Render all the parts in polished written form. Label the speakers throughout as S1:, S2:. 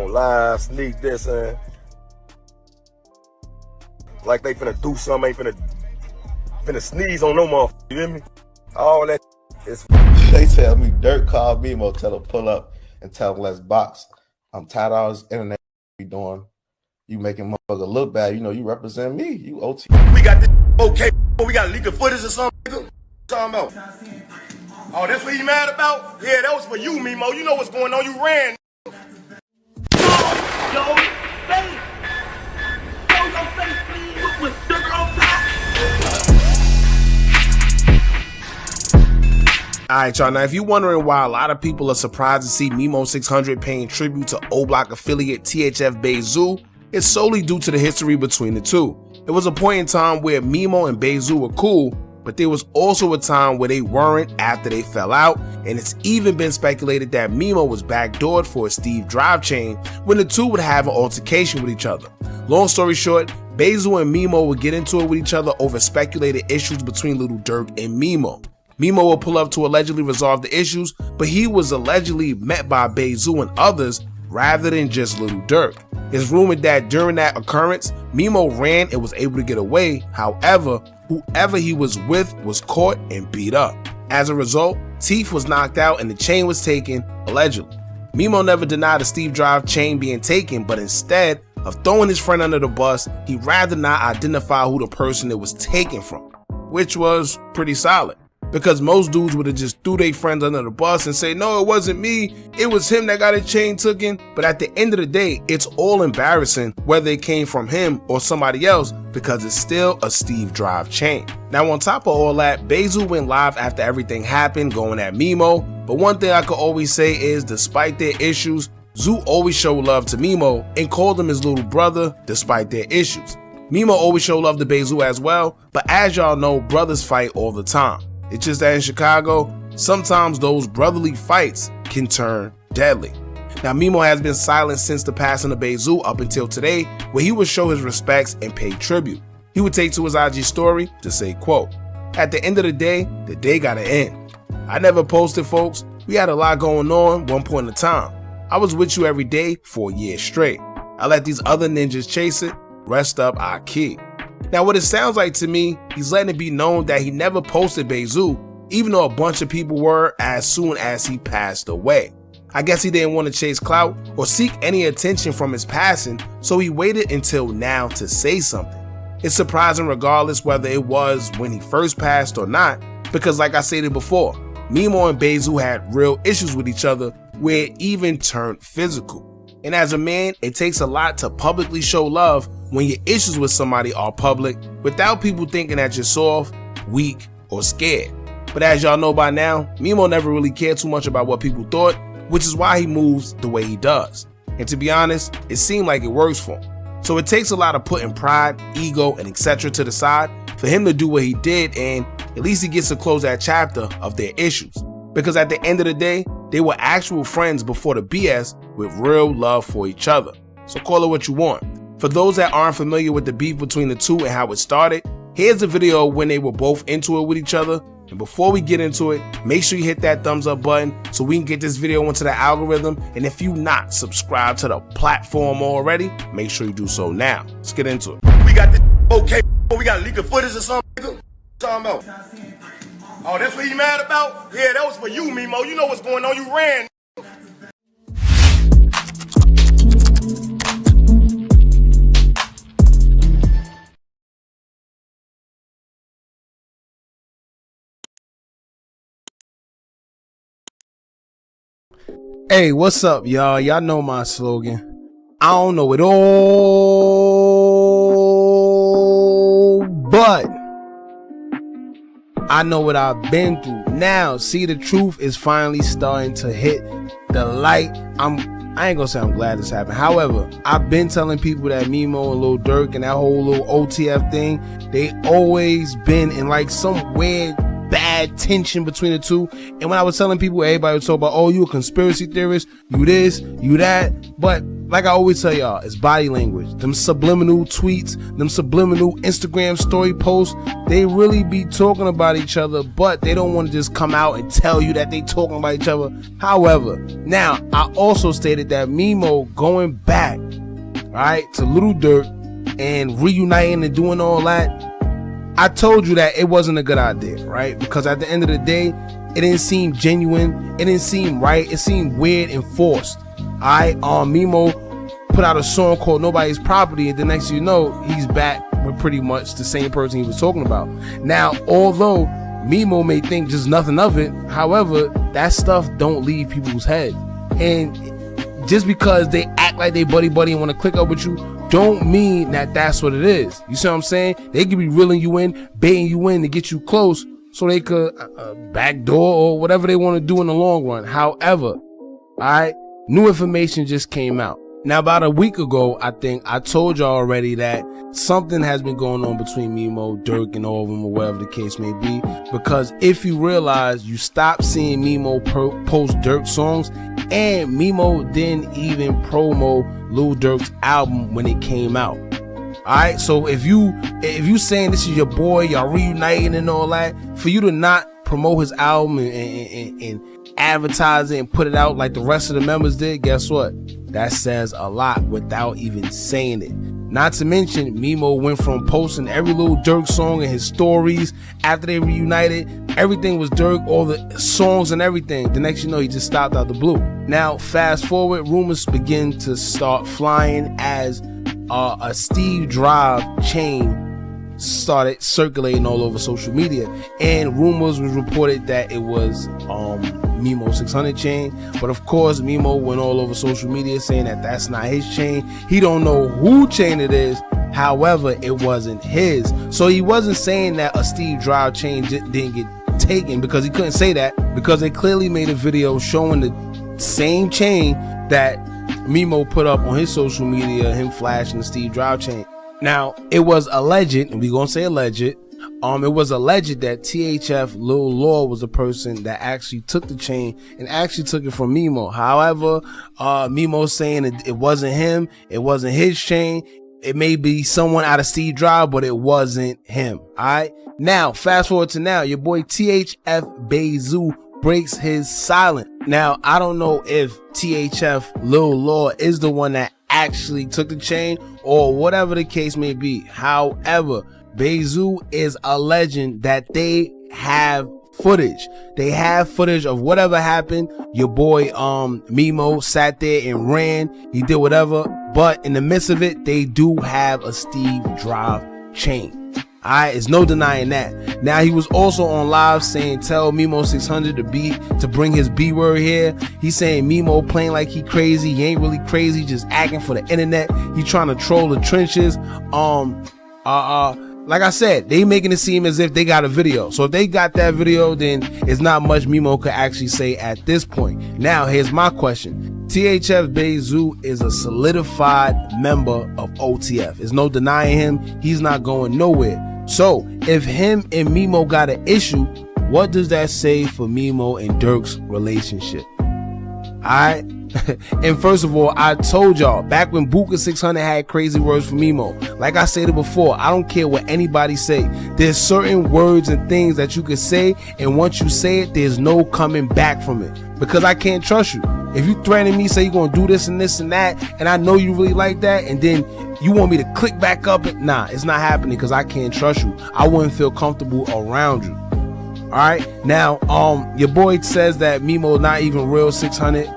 S1: on live, sneak this in. Like they finna do something, ain't finna sneeze on no motherfucker, you hear me? All that is.
S2: They tell me Dirt called Mimo, tell him pull up and tell him let's box. I'm tired of all this internet you doing. You making motherfucker look bad. You know, you represent me. You OT.
S1: We got this okay, we got leaking footage or something, nigga. Talking about. Oh, that's what you mad about? Yeah, that was for you, Mimo. You know what's going on. You ran.
S3: Yo, face. Yo, your face, please. With sugar on top.
S4: Alright y'all, now if you're wondering why a lot of people are surprised to see Memo600 paying tribute to O-Block affiliate THF Bayzoo, it's solely due to the history between the two. There was a point in time where Mimo and Bezu were cool, but there was also a time where they weren't after they fell out, and it's even been speculated that Mimo was backdoored for a Steve drive chain when the two would have an altercation with each other. Long story short, Bezu and Mimo would get into it with each other over speculated issues between Lil Durk and Mimo. Mimo would pull up to allegedly resolve the issues, but he was allegedly met by Bezu and others rather than just Lil Durk. It's rumored that during that occurrence, Mimo ran and was able to get away. However, whoever he was with was caught and beat up. As a result, Teeth was knocked out and the chain was taken, allegedly. Mimo never denied the Steve drive chain being taken, but instead of throwing his friend under the bus, he'd rather not identify who the person it was taken from, which was pretty solid. Because most dudes would have just threw their friends under the bus and say, no, it wasn't me, it was him that got a chain taken. But at the end of the day, it's all embarrassing whether it came from him or somebody else because it's still a Steve drive chain. Now on top of all that, Bezu went live after everything happened going at Mimo, but one thing I could always say is despite their issues, Zoo always showed love to Mimo and called him his little brother despite their issues. Mimo always showed love to Bezu as well, but as y'all know, brothers fight all the time. It's just that in Chicago, sometimes those brotherly fights can turn deadly. Now Mimo has been silent since the passing of Bezu up until today, where he would show his respects and pay tribute. He would take to his IG story to say, quote, "At the end of the day gotta end. I never posted, folks. We had a lot going on one point in time. I was with you every day for a year straight. I let these other ninjas chase it. Rest up, our key." Now what it sounds like to me, he's letting it be known that he never posted Bezu, even though a bunch of people were as soon as he passed away. I guess he didn't want to chase clout or seek any attention from his passing, so he waited until now to say something. It's surprising regardless whether it was when he first passed or not, because like I stated before, Mimo and Bezu had real issues with each other where it even turned physical. And as a man, it takes a lot to publicly show love when your issues with somebody are public without people thinking that you're soft, weak, or scared. But as y'all know by now, Mimo never really cared too much about what people thought, which is why he moves the way he does. And to be honest, it seemed like it works for him. So it takes a lot of putting pride, ego, and etc. to the side for him to do what he did, and at least he gets to close that chapter of their issues. Because at the end of the day, they were actual friends before the BS with real love for each other. So call it what you want. For those that aren't familiar with the beef between the two and how it started, here's a video when they were both into it with each other. And before we get into it, make sure you hit that thumbs up button so we can get this video into the algorithm. And if you not subscribed to the platform already, make sure you do so now. Let's get into it.
S1: We got this okay, we got leaking footage or something, nigga. Talking about. Oh, that's what you mad about? Yeah, that was for you, Mimo. You know what's going on. You ran.
S4: Hey, what's up, y'all? Y'all know my slogan. I don't know it all, but I know what I've been through. Now, see, the truth is finally starting to hit the light. I ain't gonna say I'm glad this happened. However, I've been telling people that Mimo and Lil Durk and that whole little OTF thing, they always been in like some weird bad tension between the two. And when I was telling people, everybody would talk about, oh, you a conspiracy theorist, you this, you that. But like I always tell y'all, it's body language. Them subliminal tweets, them subliminal Instagram story posts, they really be talking about each other, but they don't want to just come out and tell you that they talking about each other. However, now I also stated that Mimo going back, right, to Lil Durk and reuniting and doing all that, I told you that it wasn't a good idea, right? Because at the end of the day, it didn't seem genuine, it didn't seem right, it seemed weird and forced. Mimo put out a song called Nobody's Property, and the next thing you know, he's back with pretty much the same person he was talking about. Now, although Mimo may think just nothing of it, however, that stuff don't leave people's head. And just because they act like they buddy and want to click up with you, don't mean that that's what it is. You see what I'm saying? They could be reeling you in, baiting you in to get you close so they could backdoor or whatever they want to do in the long run. However, new information just came out. Now, about a week ago, I think I told y'all already that something has been going on between Mimo, Durk, and all of them, or whatever the case may be. Because if you realize, you stopped seeing Mimo post Durk songs, and Mimo didn't even promo Lil Durk's album when it came out. Alright, so if you saying this is your boy, y'all reuniting and all that, for you to not promote his album and advertise it and put it out like the rest of the members did, guess what? That says a lot without even saying it. Not to mention, Mimo went from posting every Lil Durk song in his stories after they reunited. Everything was Durk, all the songs and everything. The next you know, he just stopped out the blue. Now, fast forward, rumors begin to start flying as a Steve Drive chain started circulating all over social media, and rumors was reported that it was Memo600 chain, but of course Mimo went all over social media saying that that's not his chain. He don't know who chain it is, however it wasn't his. So he wasn't saying that a Steve Drive chain didn't get taken, because he couldn't say that, because they clearly made a video showing the same chain that Mimo put up on his social media, him flashing the Steve Drive chain. Now, it was alleged, and we're going to say alleged, it was alleged that THF Lil Law was the person that actually took the chain and actually took it from Mimo. However, Mimo saying it wasn't him, it wasn't his chain. It may be someone out of Steve Drive, but it wasn't him. Alright? Now, fast forward to now, your boy THF Bayzoo breaks his silence. Now, I don't know if THF Lil Law is the one that actually took the chain or whatever the case may be. However, Bezu is alleging that they have footage. They have footage of whatever happened. Your boy Mimo sat there and ran. He did whatever, but in the midst of it, they do have a Steve Drive chain. Alright, there's no denying that. Now, he was also on live saying, tell Memo600 to bring his B word here. He's saying Mimo playing like he crazy. He ain't really crazy, just acting for the internet. He trying to troll the trenches. Like I said, they making it seem as if they got a video. So if they got that video, then it's not much Mimo could actually say at this point. Now, here's my question. THF Bayzoo is a solidified member of OTF. There's no denying him. He's not going nowhere. So if him and Mimo got an issue, what does that say for Mimo and Durk's relationship? Alright? And first of all, I told y'all back when Hookah 600 had crazy words for Mimo, like I said it before, I don't care what anybody say. There's certain words and things that you can say, and once you say it, there's no coming back from it, because I can't trust you. If you threaten me, say you're gonna do this and this and that, and I know you really like that, and then you want me to click back up, nah, it's not happening, because I can't trust you. I wouldn't feel comfortable around you. Alright, now your boy says that Mimo not even real 600.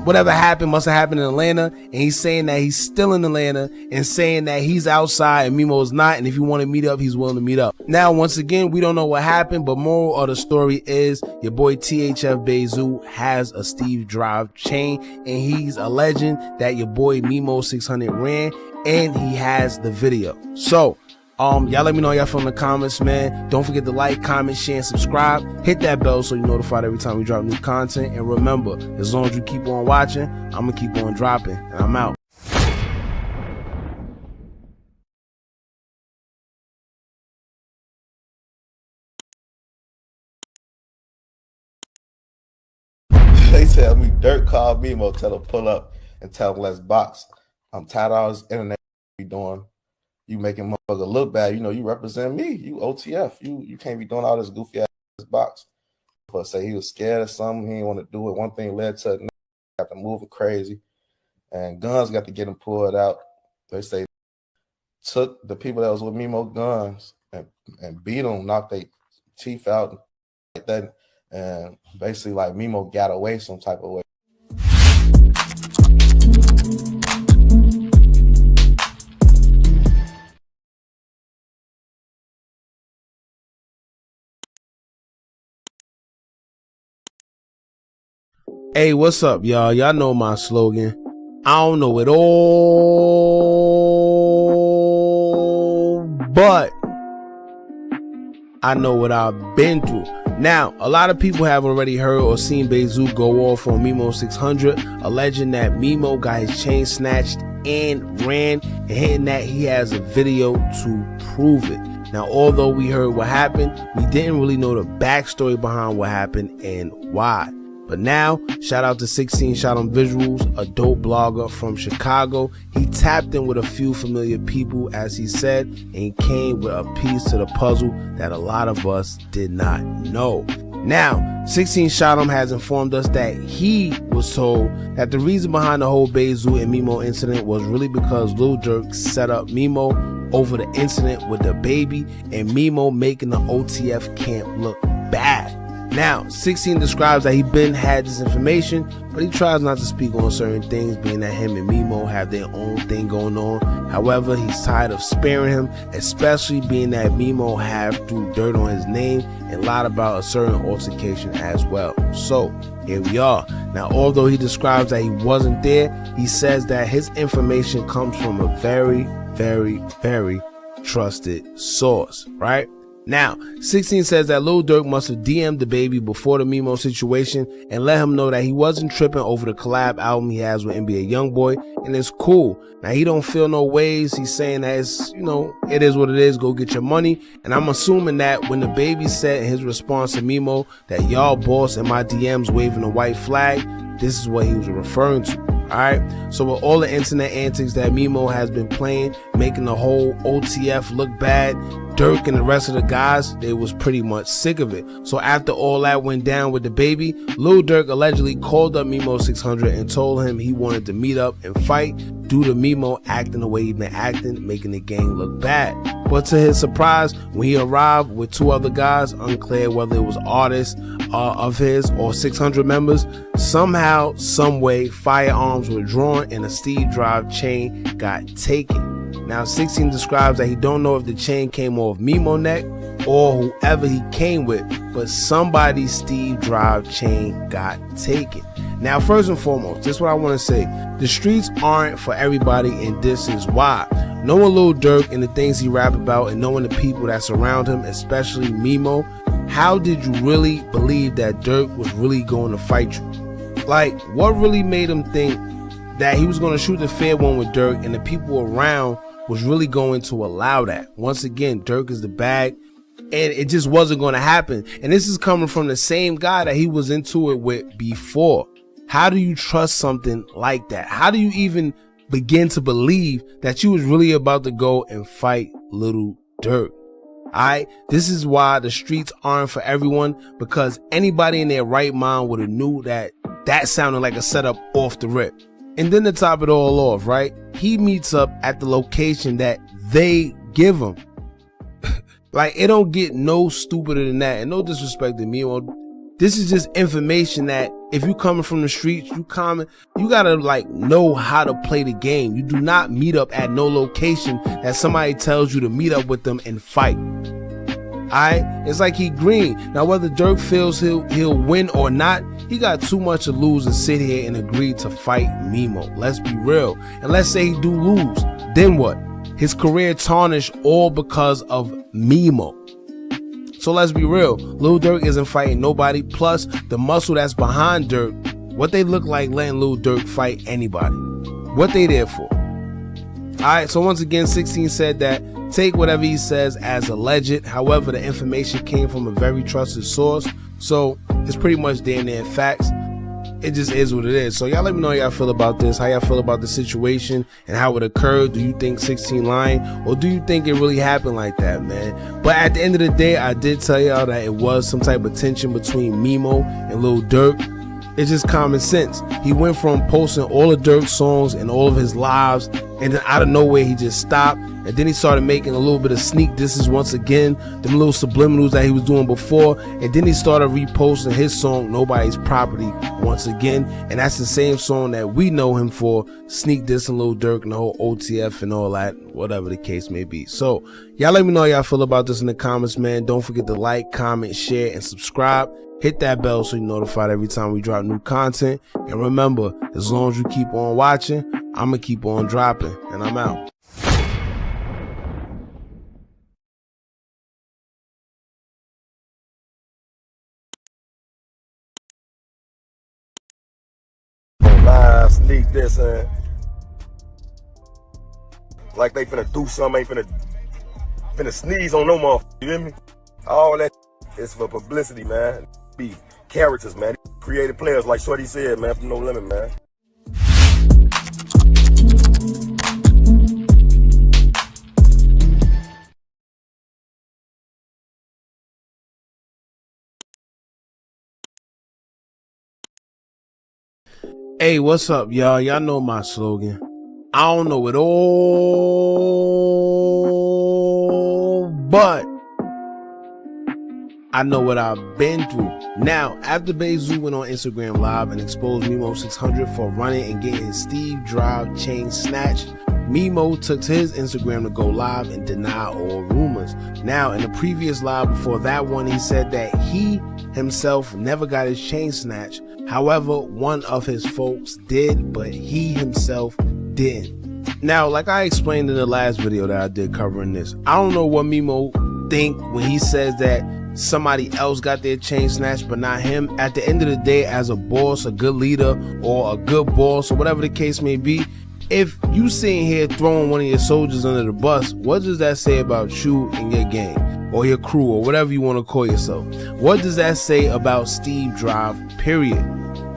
S4: Whatever happened must have happened in Atlanta, and he's saying that he's still in Atlanta and saying that he's outside and Mimo's not, and if you want to meet up, he's willing to meet up. Now, once again, we don't know what happened, but moral of the story is your boy THF Bayzoo has a Steve Drive chain, and he's alleging that your boy Memo600 ran, and he has the video. So y'all let me know y'all from the comments, man. Don't forget to like, comment, share, and subscribe. Hit that bell so you're notified every time we drop new content. And remember, as long as you keep on watching, I'm gonna keep on dropping. And I'm out.
S2: They tell me Dirk called Mimo, tell him pull up and tell them let's box. I'm tired of all this internet be doing. You making motherfucker look bad. You know, you represent me. You OTF. You can't be doing all this goofy ass box. But say he was scared of something. He didn't want to do it. One thing led to another. Got to moving crazy. And guns got to get him pulled out. They say took the people that was with Mimo guns and beat them, knocked their teeth out like that. And basically like Mimo got away some type of way.
S4: Hey, what's up, y'all? Y'all know my slogan. I don't know it all, but I know what I've been through. Now, a lot of people have already heard or seen Bezu go off on Memo600, alleging that Mimo got his chain snatched and ran, and hitting that he has a video to prove it. Now, although we heard what happened, we didn't really know the backstory behind what happened and why. But now, shout out to 16 Shot on Visuals, a dope blogger from Chicago. He tapped in with a few familiar people, as he said, and he came with a piece to the puzzle that a lot of us did not know. Now, 16 Shot on has informed us that he was told that the reason behind the whole Bezu and Mimo incident was really because Lil Durk set up Mimo over the incident with the baby and Mimo making the OTF camp look bad. Now, 16 describes that he been had this information, but he tries not to speak on certain things, being that him and Mimo have their own thing going on. However, he's tired of sparing him, especially being that Mimo have threw dirt on his name and lied about a certain altercation as well. So, here we are. Now, although he describes that he wasn't there, he says that his information comes from a very, very, very trusted source, right? Now, 16 says that Lil Durk must have DM'd the baby before the Mimo situation and let him know that he wasn't tripping over the collab album he has with NBA Youngboy, and it's cool. Now, he don't feel no ways. He's saying that it's, you know, it is what it is. Go get your money. And I'm assuming that when the baby said in his response to Mimo that y'all boss in my DMs waving a white flag, this is what he was referring to. Alright, so with all the internet antics that Mimo has been playing, making the whole OTF look bad, Durk and the rest of the guys, they was pretty much sick of it. So after all that went down with the baby, Lil Durk allegedly called up Memo600 and told him he wanted to meet up and fight due to Mimo acting the way he been acting, making the gang look bad. But to his surprise, when he arrived with two other guys, unclear whether it was artists of his or 600 members, somehow, some way, firearms were drawn and a Steve Drive chain got taken. Now, 16 describes that he don't know if the chain came off Mimo neck or whoever he came with, but somebody's Steve Drive chain got taken. Now, first and foremost, this is what I want to say. The streets aren't for everybody, and this is why. Knowing Lil Durk and the things he rap about and knowing the people that surround him, especially Mimo, how did you really believe that Durk was really going to fight you? Like, what really made him think that he was going to shoot the fair one with Durk and the people around was really going to allow that? Once again, Durk is the bag, and it just wasn't going to happen. And this is coming from the same guy that he was into it with before. How do you trust something like that? How do you even begin to believe that you was really about to go and fight Little Durk? Alright, this is why the streets aren't for everyone, because anybody in their right mind would have knew that that sounded like a setup off the rip. And then to top it all off, right, he meets up at the location that they give him. Like, it don't get no stupider than that. And no disrespect to me, this is just information that if you coming from the streets, you gotta like know how to play the game. You do not meet up at no location that somebody tells you to meet up with them and fight. Alright, it's like he green. Now, whether Durk feels he'll win or not, he got too much to lose to sit here and agree to fight Mimo. Let's be real. And let's say he do lose, then what? His career tarnished all because of Mimo. So let's be real, Lil Durk isn't fighting nobody. Plus, the muscle that's behind Durk, what they look like letting Lil Durk fight anybody. What they there for? Alright, so once again, 16 said that take whatever he says as alleged. However, the information came from a very trusted source, so it's pretty much damn near facts. it just is what it is. So y'all let me know how y'all feel about this, how y'all feel about the situation and how it occurred. Do you think 16 lying, or do you think it really happened like that, man? But at the end of the day, I did tell y'all that it was some type of tension between Mimo and Lil Durk. It's just common sense. He went from posting all of Durk's songs and all of his lives, and then out of nowhere he just stopped, and then he started making a little bit of sneak disses once again, them little subliminals that he was doing before, and then he started reposting his song Nobody's Property once again, and that's the same song that we know him for, sneak dissing Lil Durk and the whole OTF and all that, whatever the case may be. So y'all let me know how y'all feel about this in the comments, man. Don't forget to like, comment, share, and subscribe. Hit that bell so you're notified every time we drop new content. And remember, as long as you keep on watching, I'm going to keep on dropping. And I'm out.
S1: Live sneak this and like they finna do something, ain't finna sneeze on no motherfucker, you hear me? All that is for publicity, man. Be characters, man. Creative players, like Shorty said, man, from No Limit, man.
S4: Hey, what's up, y'all? Y'all know my slogan. I don't know it all, but I know what I've been through. Now, after Bezu went on Instagram Live and exposed Memo600 for running and getting his Steve Drive chain snatched, Mimo took to his Instagram to go live and deny all rumors. Now, in the previous live before that one, he said that he himself never got his chain snatched. However, one of his folks did, but he himself didn't. Now, like I explained in the last video that I did covering this, I don't know what Mimo think when he says that somebody else got their chain snatched but not him. At the end of the day, as a boss, a good leader, or a good boss, or whatever the case may be, if you sitting here throwing one of your soldiers under the bus, what does that say about you and your gang, or your crew, or whatever you want to call yourself? What does that say about Steve Drive, period?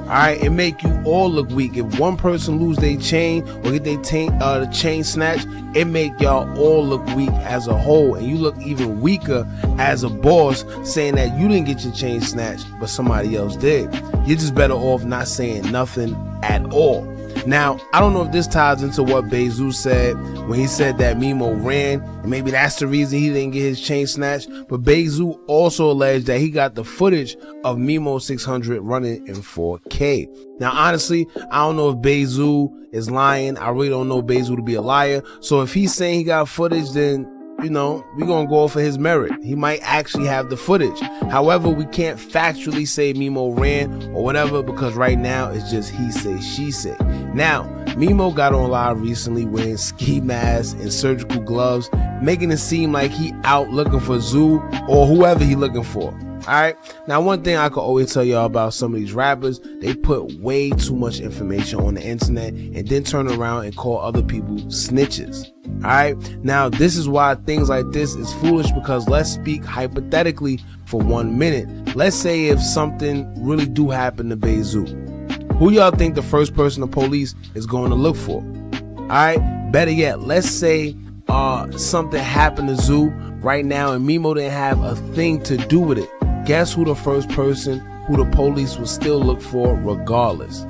S4: Alright, it make you all look weak. If one person lose their chain or get their the chain snatched, it make y'all all look weak as a whole, and you look even weaker as a boss saying that you didn't get your chain snatched but somebody else did. You're just better off not saying nothing at all. Now, I don't know if this ties into what Bezu said when he said that Mimo ran, and maybe that's the reason he didn't get his chain snatched, but Bezu also alleged that he got the footage of Memo600 running in 4K. Now, honestly, I don't know if Bezu is lying. I really don't know Bezu to be a liar. So if he's saying he got footage, then, you know, we're going to go for his merit. He might actually have the footage. However, we can't factually say Mimo ran or whatever, because right now it's just he say, she say. Now, Mimo got on live recently wearing ski masks and surgical gloves, making it seem like he out looking for Zoo or whoever he looking for. Alright, now one thing I could always tell y'all about some of these rappers, they put way too much information on the internet and then turn around and call other people snitches. Alright, now this is why things like this is foolish, because let's speak hypothetically for 1 minute. Let's say if something really do happen to Bezu, who y'all think the first person the police is going to look for? Alright, better yet, let's say something happened to Zoo right now and Mimo didn't have a thing to do with it. Guess who the first person who the police will still look for regardless?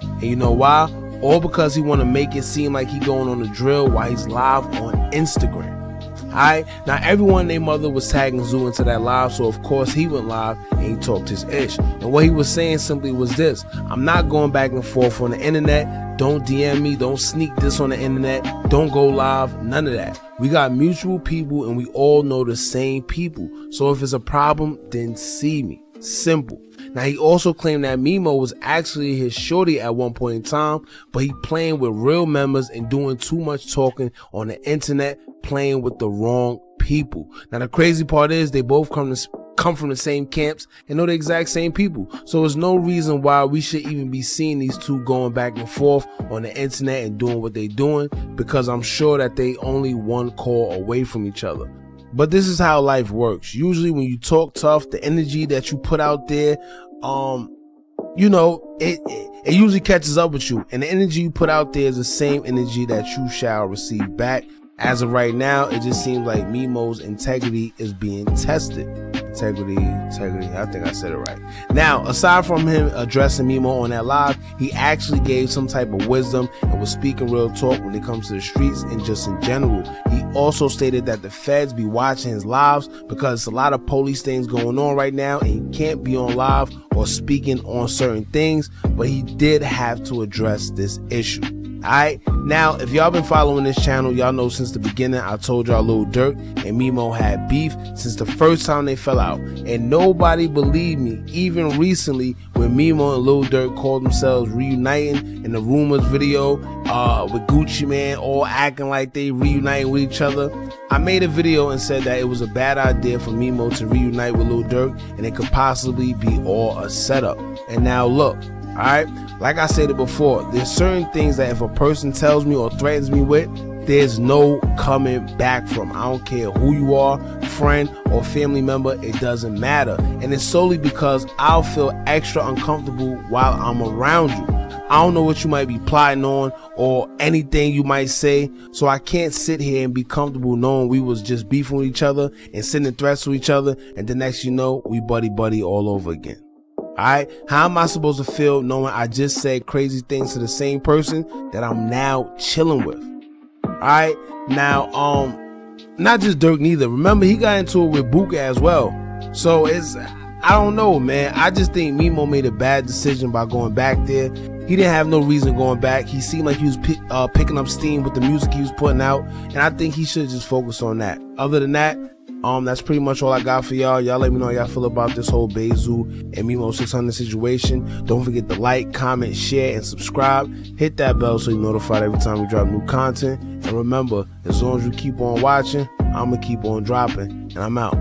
S4: And you know why? All because he want to make it seem like he going on the drill while he's live on Instagram. Alright, now everyone and their mother was tagging Zoo into that live, so of course he went live and he talked his ish. And what he was saying simply was this: I'm not going back and forth on the internet. Don't DM me, don't sneak this on the internet, don't go live, none of that. We got mutual people and we all know the same people. So if it's a problem, then see me. Simple. Now, he also claimed that Mimo was actually his shorty at one point in time, but he playing with real members and doing too much talking on the internet, playing with the wrong people. Now, the crazy part is they both come from the same camps and know the exact same people. So there's no reason why we should even be seeing these two going back and forth on the internet and doing what they're doing, because I'm sure that they only one call away from each other. But this is how life works. Usually when you talk tough, the energy that you put out there, you know, it usually catches up with you, and the energy you put out there is the same energy that you shall receive back. As of right now, it just seems like Mimo's integrity is being tested. Integrity, I think I said it right. Now, aside from him addressing Mimo on that live, he actually gave some type of wisdom and was speaking real talk when it comes to the streets and just in general. He also stated that the feds be watching his lives because it's a lot of police things going on right now, and he can't be on live or speaking on certain things, but he did have to address this issue. Alright, now if y'all been following this channel, y'all know since the beginning I told y'all Lil Durk and Mimo had beef since the first time they fell out, and nobody believed me. Even recently when Mimo and Lil Durk called themselves reuniting in the Rumors video with Gucci Man all acting like they reuniting with each other, I made a video and said that it was a bad idea for Mimo to reunite with Lil Durk and it could possibly be all a setup. And now look, alright, like I said it before, there's certain things that if a person tells me or threatens me with, there's no coming back from. I don't care who you are, friend or family member, it doesn't matter. And it's solely because I'll feel extra uncomfortable while I'm around you. I don't know what you might be plotting on or anything you might say, so I can't sit here and be comfortable knowing we was just beefing with each other and sending threats to each other, and the next you know, we buddy all over again. Alright, how am I supposed to feel knowing I just said crazy things to the same person that I'm now chilling with? Alright, now not just Durk neither. Remember, he got into it with Buka as well. So I don't know, man. I just think Mimo made a bad decision by going back there. He didn't have no reason going back. He seemed like he was picking up steam with the music he was putting out, and I think he should just focus on that. Other than that, that's pretty much all I got for y'all. Y'all let me know how y'all feel about this whole Bezu and Memo600 situation. Don't forget to like, comment, share, and subscribe. Hit that bell so you're notified every time we drop new content. And remember, as long as you keep on watching, I'm gonna keep on dropping, and I'm out.